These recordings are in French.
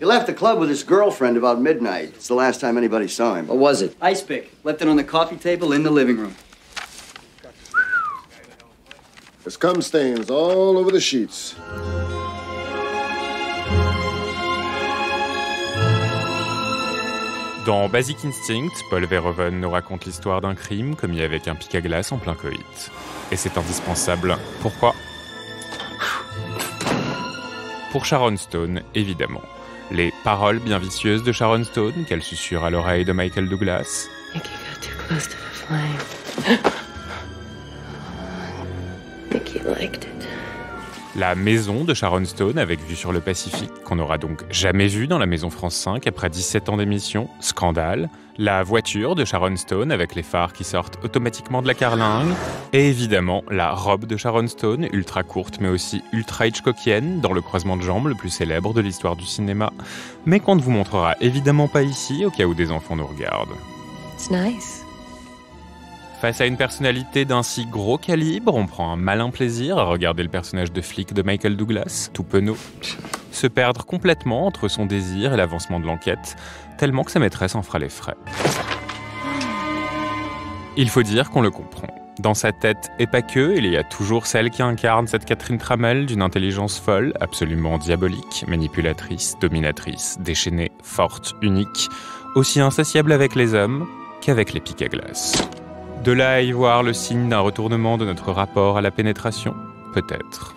He left the club with his girlfriend about midnight. It's the last time anybody saw him. What was it? Ice pick. Left it on the coffee table in the living room. There's cum stains all over the sheets. Dans Basic Instinct, Paul Verhoeven nous raconte l'histoire d'un crime commis avec un pic à glace en plein coït. Et c'est indispensable. Pourquoi ? Pour Sharon Stone, évidemment. Les paroles bien vicieuses de Sharon Stone qu'elle susurre à l'oreille de Michael Douglas. I think you got too close to the flame. I think he liked it. La maison de Sharon Stone avec vue sur le Pacifique, qu'on n'aura donc jamais vue dans la Maison France 5 après 17 ans d'émission, scandale. La voiture de Sharon Stone avec les phares qui sortent automatiquement de la carlingue. Et évidemment, la robe de Sharon Stone, ultra courte mais aussi ultra Hitchcockienne, dans le croisement de jambes le plus célèbre de l'histoire du cinéma. Mais qu'on ne vous montrera évidemment pas ici, au cas où des enfants nous regardent. It's nice. Face à une personnalité d'un si gros calibre, on prend un malin plaisir à regarder le personnage de flic de Michael Douglas, tout penaud, se perdre complètement entre son désir et l'avancement de l'enquête, tellement que sa maîtresse en fera les frais. Il faut dire qu'on le comprend. Dans sa tête, et pas que, il y a toujours celle qui incarne cette Catherine Tramell d'une intelligence folle, absolument diabolique, manipulatrice, dominatrice, déchaînée, forte, unique, aussi insatiable avec les hommes qu'avec les pics à glace. De là à y voir le signe d'un retournement de notre rapport à la pénétration, peut-être.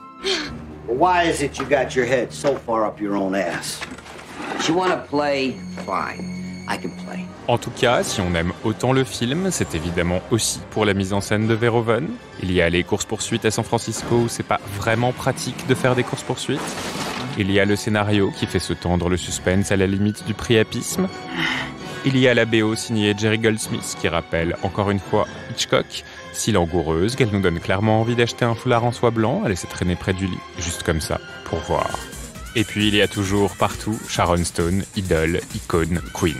Why is it you got your head so far up your own ass? You wanna play? Fine. I can play. En tout cas, si on aime autant le film, c'est évidemment aussi pour la mise en scène de Verhoeven. Il y a les courses-poursuites à San Francisco où c'est pas vraiment pratique de faire des courses-poursuites. Il y a le scénario qui fait se tendre le suspense à la limite du priapisme. Il y a la BO signée Jerry Goldsmith qui rappelle, encore une fois, Hitchcock, si langoureuse qu'elle nous donne clairement envie d'acheter un foulard en soie blanc à laisser traîner près du lit, juste comme ça, pour voir. Et puis il y a toujours, partout, Sharon Stone, idole, icône, queen.